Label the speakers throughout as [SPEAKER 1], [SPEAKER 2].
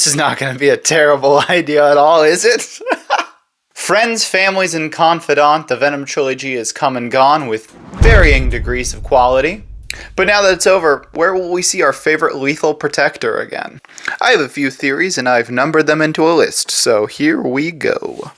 [SPEAKER 1] This is not going to be a terrible idea at all, is it? Friends, families, and confidant, the Venom trilogy has come and gone with varying degrees of quality. But now that it's over, where will we see our favorite lethal protector again? I have a few theories and I've numbered them into a list, so here we go.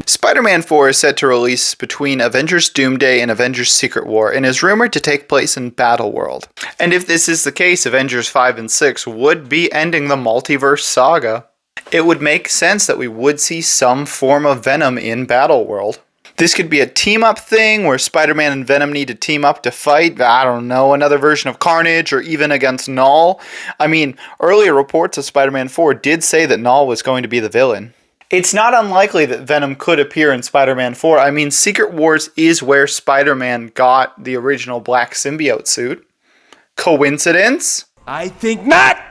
[SPEAKER 1] Spider-Man 4 is set to release between Avengers Doomsday and Avengers Secret War and is rumored to take place in Battleworld. And if this is the case, Avengers 5 and 6 would be ending the multiverse saga. It would make sense that we would see some form of Venom in Battleworld. This could be a team-up thing where Spider-Man and Venom need to team up to fight, I don't know, another version of Carnage or even against Knull. I mean, earlier reports of Spider-Man 4 did say that Knull was going to be the villain. It's not unlikely that Venom could appear in Spider-Man 4. I mean, Secret Wars is where Spider-Man got the original black symbiote suit. Coincidence?
[SPEAKER 2] I think not!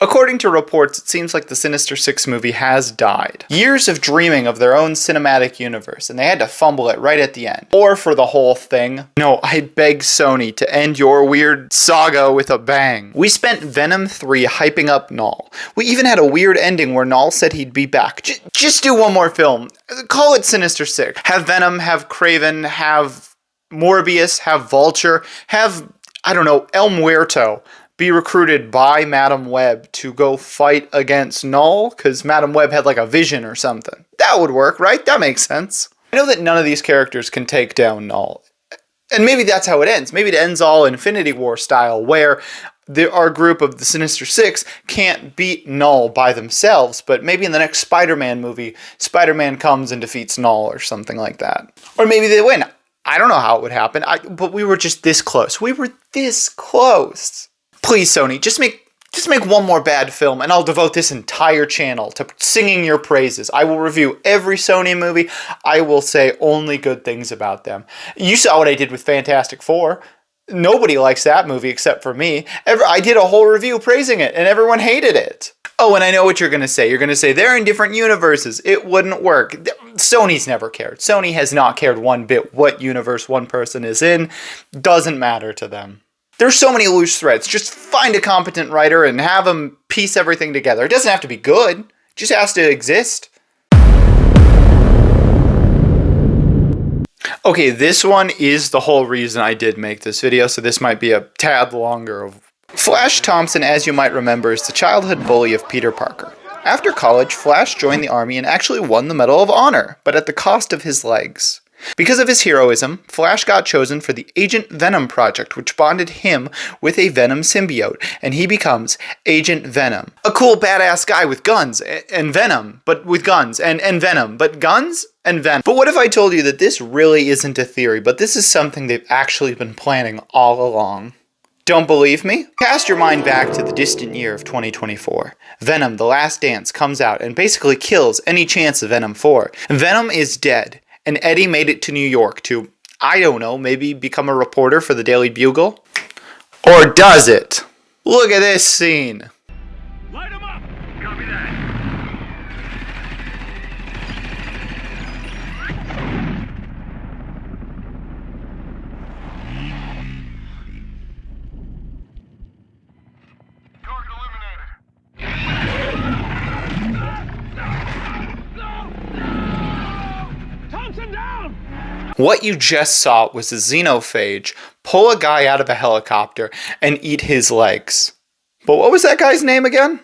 [SPEAKER 1] According to reports, it seems like the Sinister Six movie has died. Years of dreaming of their own cinematic universe, and they had to fumble it right at the end. Or for the whole thing. No, I beg Sony to end your weird saga with a bang. We spent Venom 3 hyping up Knull. We even had a weird ending where Knull said he'd be back. Just do one more film. Call it Sinister Six. Have Venom, have Kraven, have Morbius, have Vulture, have, I don't know, El Muerto be recruited by Madam Web to go fight against Knull, because Madam Web had like a vision or something. That would work, right? That makes sense. I know that none of these characters can take down Knull. And maybe that's how it ends. Maybe it ends all Infinity War style, where our group of the Sinister Six can't beat Knull by themselves, but maybe in the next Spider-Man movie, Spider-Man comes and defeats Knull or something like that. Or maybe they win. I don't know how it would happen, but we were just this close. We were this close. Please, Sony, just make one more bad film, and I'll devote this entire channel to singing your praises. I will review every Sony movie. I will say only good things about them. You saw what I did with Fantastic Four. Nobody likes that movie except for me. I did a whole review praising it, and everyone hated it. Oh, and I know what you're going to say. You're going to say they're in different universes. It wouldn't work. Sony's never cared. Sony has not cared one bit what universe one person is in. Doesn't matter to them. There's so many loose threads. Just find a competent writer and have them piece everything together. It doesn't have to be good. It just has to exist. Okay, this one is the whole reason I did make this video, so this might be a tad longer. Flash Thompson, as you might remember, is the childhood bully of Peter Parker. After college, Flash joined the army and actually won the Medal of Honor, but at the cost of his legs. Because of his heroism, Flash got chosen for the Agent Venom project, which bonded him with a Venom symbiote, and he becomes Agent Venom. A cool badass guy with guns, and Venom, but with guns, and Venom, but guns, and Venom. But what if I told you that this really isn't a theory, but this is something they've actually been planning all along? Don't believe me? Cast your mind back to the distant year of 2024. Venom, The Last Dance, comes out and basically kills any chance of Venom 4. Venom is dead. And Eddie made it to New York to, I don't know, maybe become a reporter for the Daily Bugle? Or does it? Look at this scene.
[SPEAKER 2] Light him up! Copy that. Target eliminated. Thompson down!
[SPEAKER 1] What you just saw was a xenophage pull a guy out of a helicopter and eat his legs. But what was that guy's name again?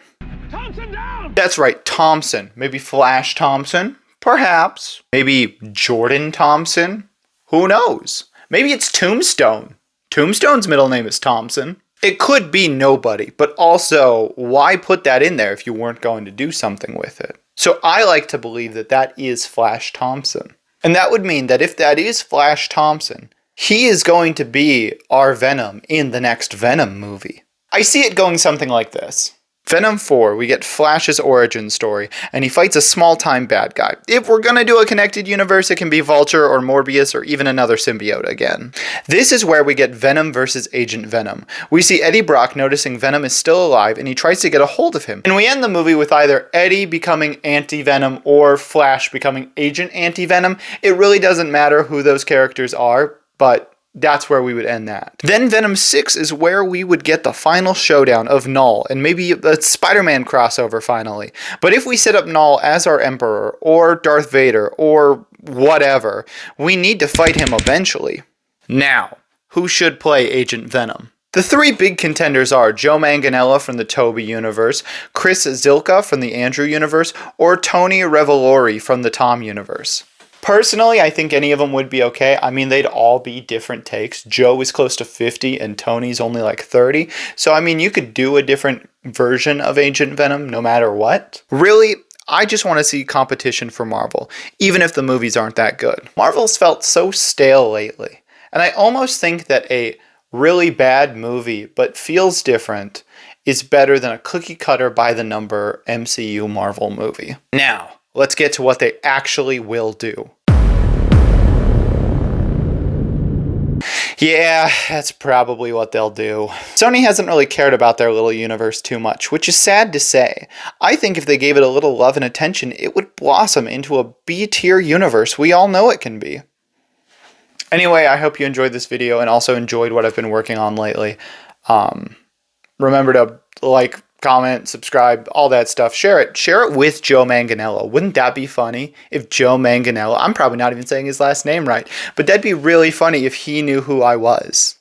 [SPEAKER 2] Thompson down!
[SPEAKER 1] That's right, Thompson. Maybe Flash Thompson? Perhaps. Maybe Jordan Thompson? Who knows? Maybe it's Tombstone. Tombstone's middle name is Thompson. It could be nobody, but also, why put that in there if you weren't going to do something with it? So I like to believe that that is Flash Thompson. And that would mean that if that is Flash Thompson, he is going to be our Venom in the next Venom movie. I see it going something like this. Venom 4, we get Flash's origin story, and he fights a small-time bad guy. If we're gonna do a connected universe, it can be Vulture or Morbius or even another symbiote again. This is where we get Venom versus Agent Venom. We see Eddie Brock noticing Venom is still alive, and he tries to get a hold of him. And we end the movie with either Eddie becoming Anti-Venom or Flash becoming Agent Anti-Venom. It really doesn't matter who those characters are, but that's where we would end that. Then Venom 6 is where we would get the final showdown of Knull, and maybe a Spider-Man crossover finally. But if we set up Knull as our Emperor, or Darth Vader, or whatever, we need to fight him eventually. Now, who should play Agent Venom? The three big contenders are Joe Manganiello from the Tobey universe, Chris Zilka from the Andrew universe, or Tony Revolori from the Tom universe. Personally, I think any of them would be okay. I mean, they'd all be different takes. Joe is close to 50 and Tony's only like 30. So, I mean, you could do a different version of Agent Venom no matter what. Really, I just want to see competition for Marvel, even if the movies aren't that good. Marvel's felt so stale lately. And I almost think that a really bad movie, but feels different, is better than a cookie-cutter by-the-number MCU Marvel movie. Now, let's get to what they actually will do. Yeah, that's probably what they'll do. Sony hasn't really cared about their little universe too much, which is sad to say. I think if they gave it a little love and attention, it would blossom into a B-tier universe we all know it can be. Anyway, I hope you enjoyed this video and also enjoyed what I've been working on lately. Remember to like, comment, subscribe, all that stuff. Share it. Share it with Joe Manganiello. Wouldn't that be funny if Joe Manganiello, I'm probably not even saying his last name right, but that'd be really funny if he knew who I was.